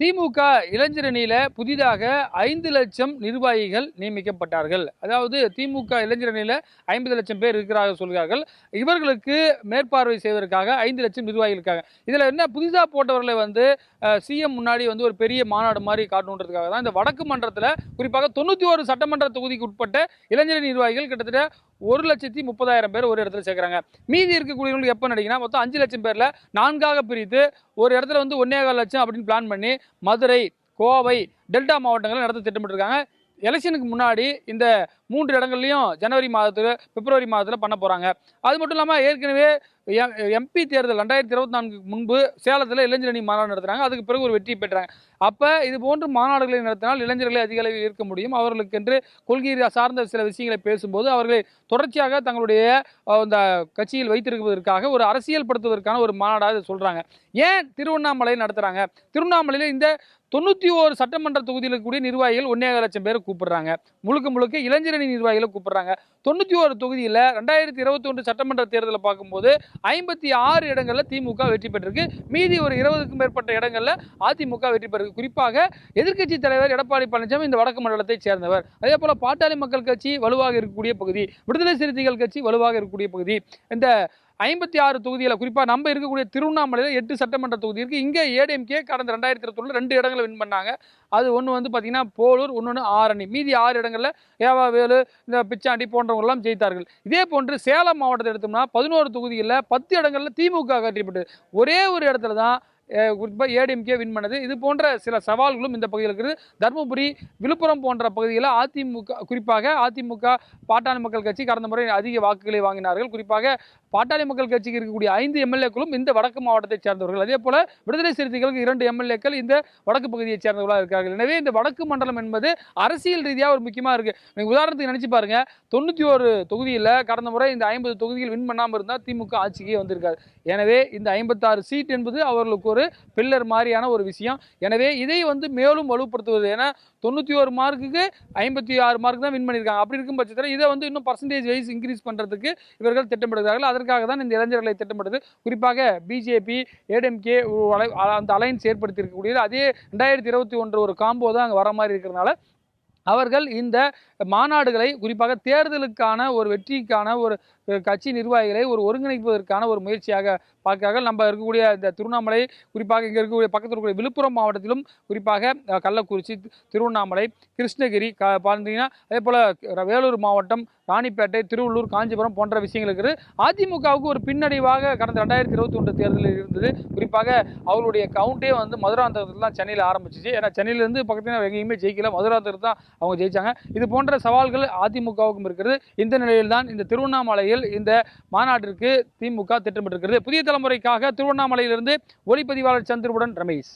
திமுக இளைஞரணியில புதிதாக 5 லட்சம் நிர்வாகிகள் நியமிக்கப்பட்டார்கள். அதாவது திமுக இளைஞரணியில 50 லட்சம் பேர் இருக்கிறார்கள் சொல்கிறார்கள். இவர்களுக்கு மேற்பார்வை செய்வதற்காக 5 லட்சம் நிர்வாகிகள் இருக்காங்க. இதுல என்ன புதிதா போட்டவர்களை சிஎம் முன்னாடி ஒரு பெரிய மாநாடு மாதிரி காட்டணுன்றதுக்காக தான் இந்த வடக்கு மன்றத்தில் குறிப்பாக 91 சட்டமன்ற தொகுதிக்கு உட்பட்ட இளைஞரணி நிர்வாகிகள் கிட்டத்தட்ட 1,30,000 பேர் ஒரு இடத்துல சேர்க்குறாங்க. மீதி இருக்கக்கூடியவங்களுக்கு எப்போ நினைக்கினா மொத்தம் 5 லட்சம் பேரில் 4ஆக பிரித்து ஒரு இடத்துல 1,4 லட்சம் அப்படின்னு பிளான் பண்ணி மதுரை, கோவை, டெல்டா மாவட்டங்களை நடத்த திட்டமிட்டிருக்காங்க. எலெக்ஷனுக்கு முன்னாடி இந்த 3 இடங்கள்லையும் ஜனவரி மாதத்தில், பிப்ரவரி மாதத்தில் பண்ண போகிறாங்க. அது மட்டும் இல்லாமல் ஏற்கனவே எம்பி தேர்தல் 2024 முன்பு சேலத்தில் இளைஞரணி மாநாடு நடத்துகிறாங்க. அதுக்கு பிறகு ஒரு வெற்றி பெற்றாங்க. அப்போ இது போன்ற மாநாடுகளை நடத்தினால் இளைஞர்களை அதிக அளவில் ஈர்க்க முடியும். அவர்களுக்கென்று கொள்கை சார்ந்த சில விஷயங்களை பேசும்போது அவர்களை தொடர்ச்சியாக தங்களுடைய இந்த கட்சியில் வைத்திருப்பதற்காக ஒரு அரசியல் படுத்துவதற்கான ஒரு மாநாடாக சொல்கிறாங்க. ஏன் திருவண்ணாமலையில் நடத்துகிறாங்க? திருவண்ணாமலையில் இந்த 91 சட்டமன்ற தொகுதியில் இருக்கக்கூடிய நிர்வாகிகள் 1,4 லட்சம் பேரை கூப்பிடுறாங்க. முழுக்க இளைஞரணி நிர்வாகிகளை கூப்பிடுறாங்க. 91 தொகுதியில் 2021 சட்டமன்ற தேர்தலை பார்க்கும்போது 56 இடங்களில் திமுக வெற்றி பெற்றிருக்கு. மீதி ஒரு 20க்கும் மேற்பட்ட இடங்களில் அதிமுக வெற்றி பெற்றிருக்கு. குறிப்பாக எதிர்க்கட்சி தலைவர் எடப்பாடி பழனிசாமி இந்த வடக்கு மண்டலத்தை சேர்ந்தவர். அதே போல பாட்டாளி மக்கள் கட்சி வலுவாக இருக்கக்கூடிய பகுதி, விடுதலை சிறுத்தைகள் கட்சி வலுவாக இருக்கக்கூடிய பகுதி. இந்த 56 தொகுதியில் குறிப்பாக நம்ம இருக்கக்கூடிய திருவண்ணாமலையில் 8 சட்டமன்ற தொகுதி இருக்குது. இங்கே ஏடிஎம்கே கடந்த 2021 2 இடங்களை வின் பண்ணாங்க. அது ஒன்று பார்த்தீங்கன்னா போலூர், இன்னொன்று ஆரணி. மீதி 6 இடங்களில் ஏவாவேலு, இந்த பிச்சாண்டி போன்றவங்கெல்லாம் ஜெயித்தார்கள். இதே போன்று சேலம் மாவட்டத்தை எடுத்தோம்னா 11 தொகுதிகளில் 10 இடங்களில் திமுக வெற்றிப்பட்டது. ஒரே ஒரு இடத்துல தான் குறிப்பாக ஏடிஎம்கே வின் பண்ணது. இது போன்ற சில சவால்களும் இந்த பகுதியில் இருக்குது. தருமபுரி, விழுப்புரம் போன்ற பகுதிகளில் அதிமுக, குறிப்பாக அதிமுக பாட்டாளி மக்கள் கட்சி கடந்த முறை அதிக வாக்குகளை வாங்கினார்கள். குறிப்பாக பாட்டாளி மக்கள் கட்சிக்கு இருக்கக்கூடிய 5 எம்எல்ஏக்களும் இந்த வடக்கு மாவட்டத்தை சேர்ந்தவர்கள். அதே போல விடுதலை சிறுத்தைகளுக்கு 2 எம்எல்ஏக்கள் இந்த வடக்கு பகுதியை சேர்ந்தவர்களாக இருக்கிறார்கள். எனவே இந்த வடக்கு மண்டலம் என்பது அரசியல் ரீதியாக ஒரு முக்கியமாக இருக்கு. நீங்கள் உதாரணத்துக்கு நினைச்சு பாருங்க, 91 தொகுதியில் கடந்த முறை இந்த 50 தொகுதிகள் வின் பண்ணாமல் இருந்தால் திமுக ஆட்சிக்கே வந்திருக்காது. எனவே இந்த 56 சீட் என்பது அவர்களுக்கு ஒரு பில்லர் மாதிரியான ஒரு விஷயம். எனவே இதை மேலும் வலுப்படுத்துவது, ஏன்னா 91 மார்க்குக்கு 56 மார்க் தான் வின் பண்ணியிருக்காங்க. அப்படி இருக்கும் பட்சத்தில் இதை இன்னும் பர்சன்டேஜ் வைஸ் இன்க்ரீஸ் பண்ணுறதுக்கு இவர்கள் திட்டமிடுகிறார்கள். அதற்காக தான் இந்த இளைஞர்களை திட்டமிடுது. குறிப்பாக பிஜேபி, ஏடிஎம்கே அந்த அலைன்ஸ் ஏற்படுத்தி இருக்கக்கூடியது. அதே 2021 ஒரு காம்போ தான் அங்கே வர மாதிரி இருக்கிறதுனால அவர்கள் இந்த மாநாடுகளை குறிப்பாக தேர்தலுக்கான ஒரு வெற்றிக்கான ஒரு கட்சி நிர்வாகிகளை ஒருங்கிணைப்பதற்கான ஒரு முயற்சியாக பார்க்கிறார்கள். நம்ம இருக்கக்கூடிய இந்த திருவண்ணாமலை, குறிப்பாக இங்கே இருக்கக்கூடிய பக்கத்தில் இருக்கக்கூடிய விழுப்புரம் மாவட்டத்திலும், குறிப்பாக கள்ளக்குறிச்சி, திருவண்ணாமலை, கிருஷ்ணகிரி பார்த்தீங்கன்னா, அதே போல் வேலூர் மாவட்டம், ராணிப்பேட்டை, திருவள்ளூர், காஞ்சிபுரம் போன்ற விஷயங்கள் இருக்குது. அதிமுகவுக்கு ஒரு பின்னடைவாக கடந்த 2021 தேர்தலில் இருந்தது. குறிப்பாக அவர்களுடைய கவுண்டே மதுராந்தகத்தில் தான் சென்னையில் ஆரம்பிச்சிச்சு. ஏன்னா சென்னையிலேருந்து பக்கத்தில் எங்கேயுமே ஜெயிக்கல, மதுராந்தகத்தில் தான் அவங்க ஜெயிச்சாங்க. இது போன்ற சவால்கள் அதிமுகவுக்கும் இருக்கிறது. இந்த நிலையில் தான் இந்த திருவண்ணாமலையில் இந்த மாநாட்டிற்கு திமுக திட்டமிட்டிருக்கிறது. புதிய தலைமுறைக்காக திருவண்ணாமலையிலிருந்து ஒளிப்பதிவாளர் சந்திரபுடன் ரமேஷ்.